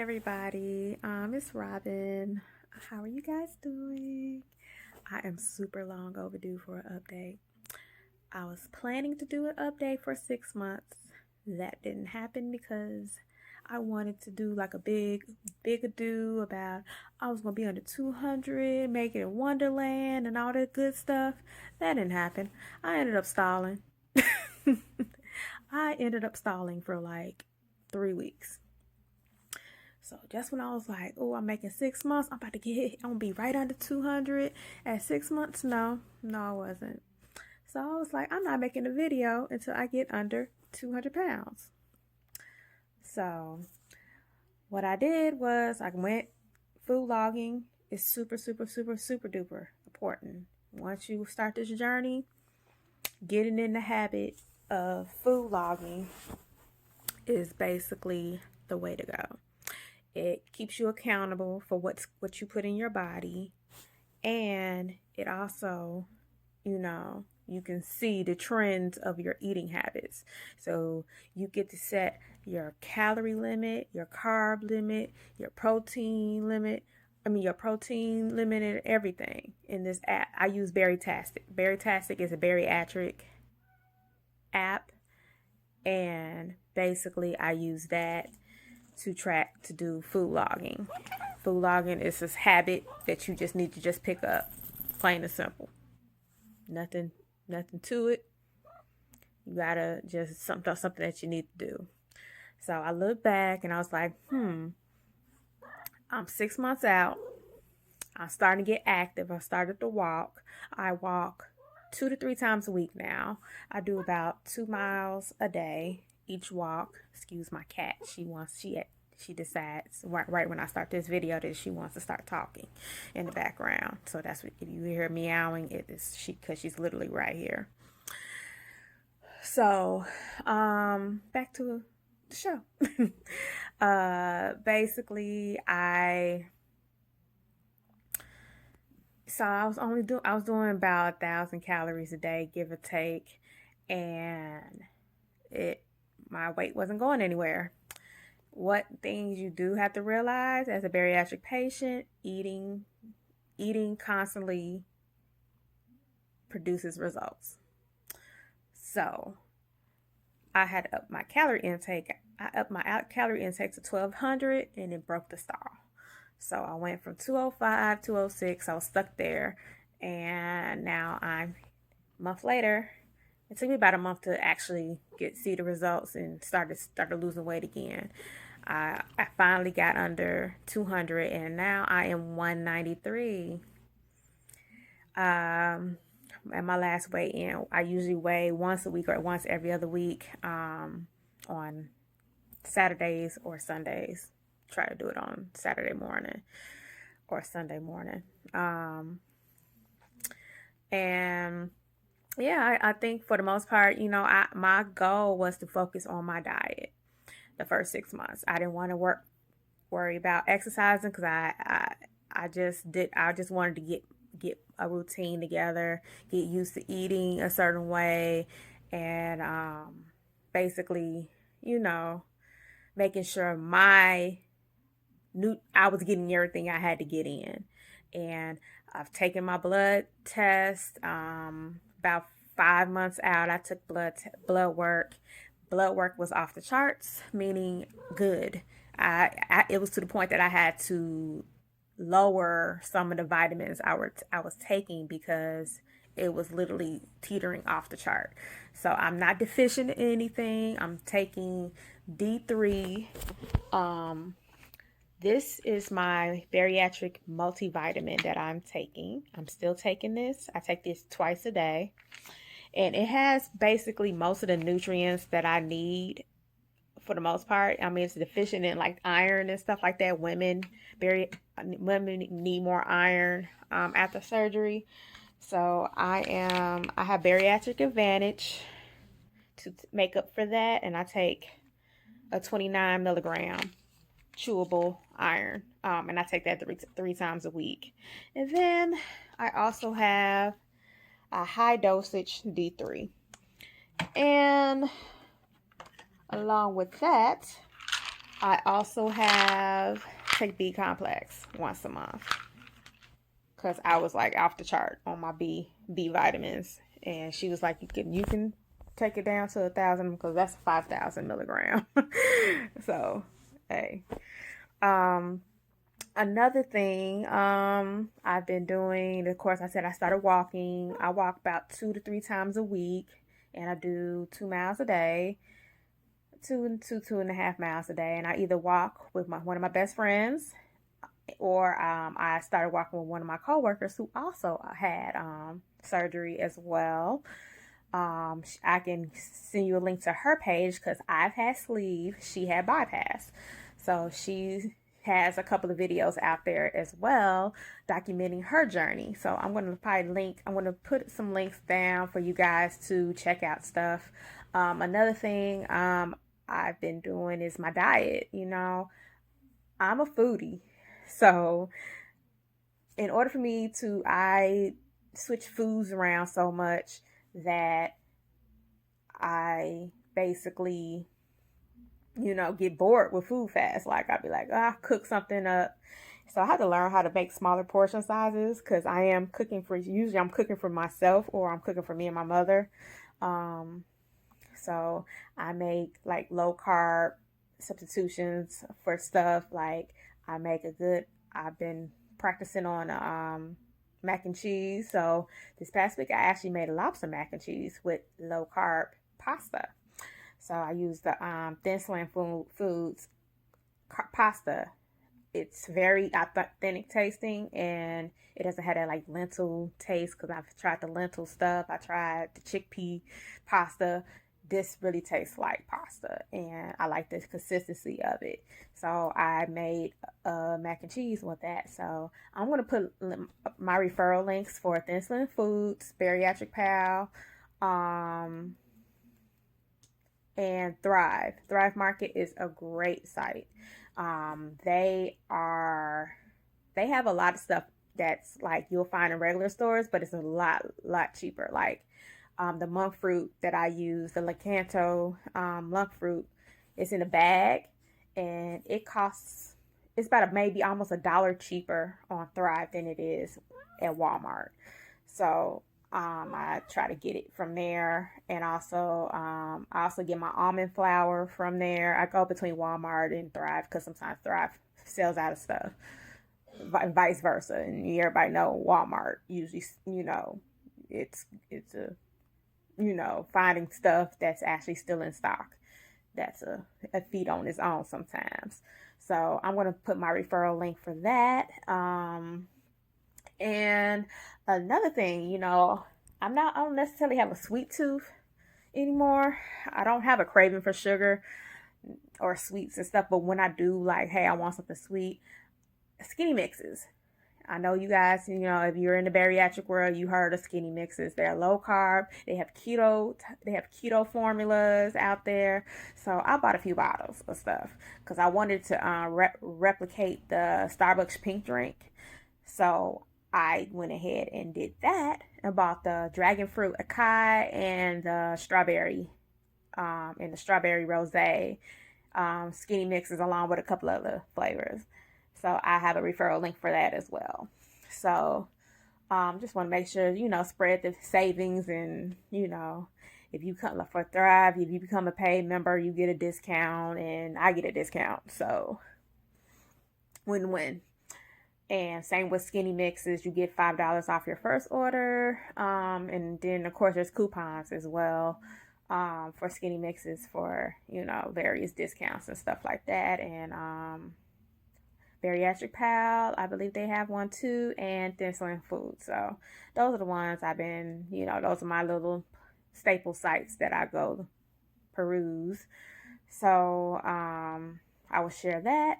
everybody, it's Robin. How are you guys doing? I am super long overdue for an update. I was planning to do an update for 6 months. That didn't happen because I wanted to do like a big ado about I was gonna be under 200, make it in Wonderland and all that good stuff. That didn't happen. I ended up stalling. I ended up stalling for like 3 weeks. So just when I was like, oh, I'm making 6 months, I'm about to I'm gonna be right under 200 at 6 months. No, I wasn't. So I was like, I'm not making a video until I get under 200 pounds. So what I did was I went food logging. Is super duper important. Once you start this journey, getting in the habit of food logging is basically the way to go. It keeps you accountable for what you put in your body, and it also, you can see the trends of your eating habits. So you get to set your calorie limit, your carb limit, your protein limit. Your protein limit and everything in this app. I use Berrytastic. Berrytastic is a bariatric app, and basically I use that to do food logging. Food logging is this habit that you just need to just pick up, plain and simple. Nothing to it. You gotta just something that you need to do. So I looked back and I was like, I'm 6 months out. I'm starting to get active. I started to walk. I walk 2 to 3 times a week now. I do about 2 miles a day each walk. Excuse my cat. She decides right when I start this video that she wants to start talking in the background. So that's what, if you hear meowing, it is because she's literally right here. So back to the show. Basically I was doing about 1,000 calories a day, give or take, and my weight wasn't going anywhere. What things you do have to realize as a bariatric patient, eating constantly produces results. So I had to up my calorie intake. I upped my calorie intake to 1,200 and it broke the stall. So I went from 205, 206. I was stuck there. And now a month later. It took me about a month to actually see the results and started losing weight again. I finally got under 200 and now I am 193. At my last weigh in, I usually weigh once a week or once every other week on Saturdays or Sundays. Try to do it on Saturday morning or Sunday morning. And yeah, I think for the most part, my goal was to focus on my diet the first 6 months. I didn't want to worry about exercising because I just wanted to get a routine together, get used to eating a certain way, and basically, making sure I was getting everything I had to get in. And I've taken my blood test. About 5 months out, I took blood work. Blood work was off the charts, meaning good. It was to the point that I had to lower some of the vitamins I was taking because it was literally teetering off the chart. So I'm not deficient in anything. I'm taking D3. This is my bariatric multivitamin that I'm taking. I'm still taking this. I take this twice a day. And it has basically most of the nutrients that I need for the most part. It's deficient in like iron and stuff like that. Women need more iron after surgery. So I have bariatric advantage to make up for that. And I take a 29 milligram chewable iron, and I take that three times a week. And then I also have a high dosage D3, and along with that I also take B complex once a month because I was like off the chart on my B vitamins, and she was like, you can take it down to 1,000 because that's 5,000 milligram. So, hey, um, another thing I've been doing, of course, I said I started walking. I walk about 2 to 3 times a week, and I do 2 miles a day, 2.5 miles a day, and I either walk with one of my best friends, or I started walking with one of my coworkers who also had surgery as well. I can send you a link to her page because I've had sleeve, she had bypass, so she has a couple of videos out there as well documenting her journey. So I'm going to put some links down for you guys to check out stuff. Another thing I've been doing is my diet. I'm a foodie, so in order for me to, I switch foods around so much that I basically, get bored with food fast. Like, I'd be like, I'll cook something up. So I had to learn how to make smaller portion sizes because usually I'm cooking for myself or I'm cooking for me and my mother. Um, so I make like low carb substitutions for stuff. Like, I've been practicing on mac and cheese. So this past week I actually made a lobster mac and cheese with low carb pasta. So I used the Thin Slim Foods pasta. It's very authentic tasting, and it doesn't have that like lentil taste because I've tried the lentil stuff. I tried the chickpea pasta. This really tastes like pasta, and I like the consistency of it. So I made mac and cheese with that. So I'm going to put my referral links for Thin Slim Foods, Bariatric Pal, and Thrive. Thrive Market is a great site. They have a lot of stuff that's like you'll find in regular stores, but it's a lot cheaper. Like the monk fruit that I use, the Lakanto monk fruit, is in a bag, and it's about maybe almost $1 cheaper on Thrive than it is at Walmart. So I try to get it from there, and also I also get my almond flour from there. I go between Walmart and Thrive because sometimes Thrive sells out of stuff, vice versa. And everybody know Walmart usually, it's a finding stuff that's actually still in stock. That's a feat on its own sometimes. So I'm going to put my referral link for that. And another thing, I don't necessarily have a sweet tooth anymore. I don't have a craving for sugar or sweets and stuff, but when I do, like, hey, I want something sweet, skinny mixes. I know you guys, if you're in the bariatric world, you heard of skinny mixes. They're low carb. They have keto formulas out there. So I bought a few bottles of stuff because I wanted to replicate the Starbucks pink drink. So I went ahead and did that and bought the dragon fruit acai and the strawberry rosé skinny mixes along with a couple other flavors. So I have a referral link for that as well. So just want to make sure, spread the savings, and, if you come for Thrive, if you become a paid member, you get a discount and I get a discount. So win-win. And same with skinny mixes, you get $5 off your first order. And then of course there's coupons as well for skinny mixes for, various discounts and stuff like that. And Bariatric Pal, I believe they have one too, and Thin Slim Food. So those are the ones those are my little staple sites that I go peruse. So I will share that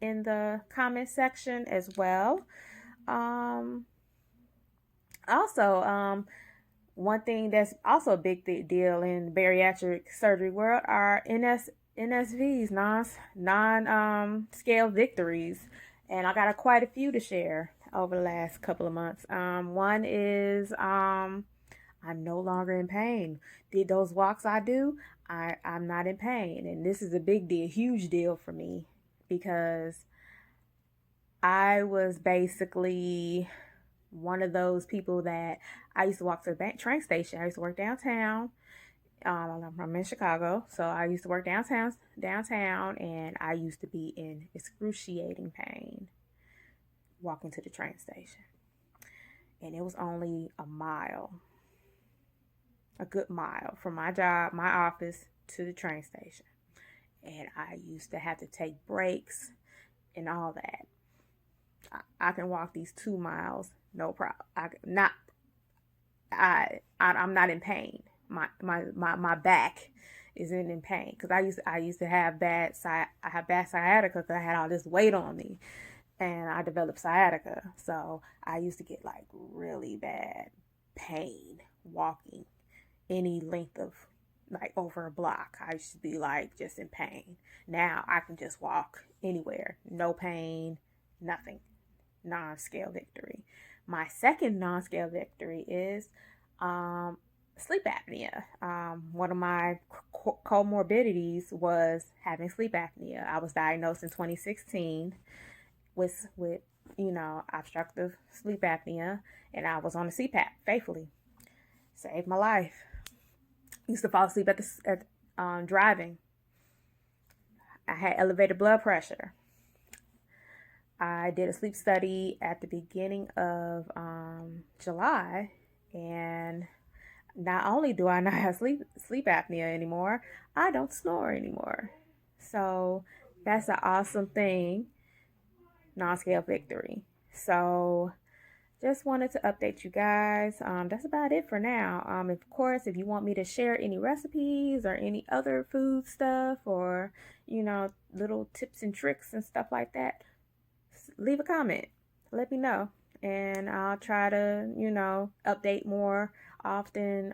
in the comment section as well. Also, one thing that's also a big deal in the bariatric surgery world are NSVs, non scale victories, and I got quite a few to share over the last couple of months. One is I'm no longer in pain. Did those walks I do, I'm not in pain. And this is a big deal, huge deal for me, because I was basically one of those people that I used to walk to the train station. I used to work downtown. I'm in Chicago, so I used to work downtown, and I used to be in excruciating pain walking to the train station. And it was only a good mile from my job, my office, to the train station. And I used to have to take breaks and all that. I can walk these 2 miles, no problem. I'm not in pain. My back isn't in pain, because I used to have I have bad sciatica, because I had all this weight on me, and I developed sciatica. So I used to get like really bad pain walking any length of, like, over a block. I used to be like just in pain. Now I can just walk anywhere, no pain, nothing. Non-scale victory. My second non-scale victory is sleep apnea. One of my comorbidities was having sleep apnea. I was diagnosed in 2016 with obstructive sleep apnea, and I was on a CPAP faithfully. Saved my life. Used to fall asleep at driving. I had elevated blood pressure. I did a sleep study at the beginning of July, and not only do I not have sleep apnea anymore, I don't snore anymore. So that's an awesome thing, non-scale victory. So just wanted to update you guys. That's about it for now. Of course, if you want me to share any recipes or any other food stuff, or little tips and tricks and stuff like that, leave a comment. Let me know, and I'll try to update more often.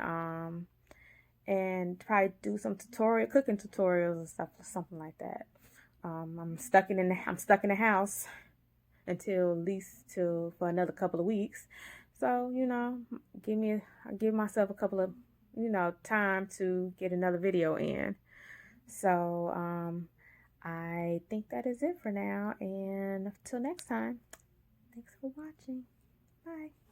And probably do some cooking tutorials and stuff, something like that. I'm stuck in the house until at least for another couple of weeks. So, give myself a couple of, time to get another video in. So, I think that is it for now. And until next time, thanks for watching. Bye.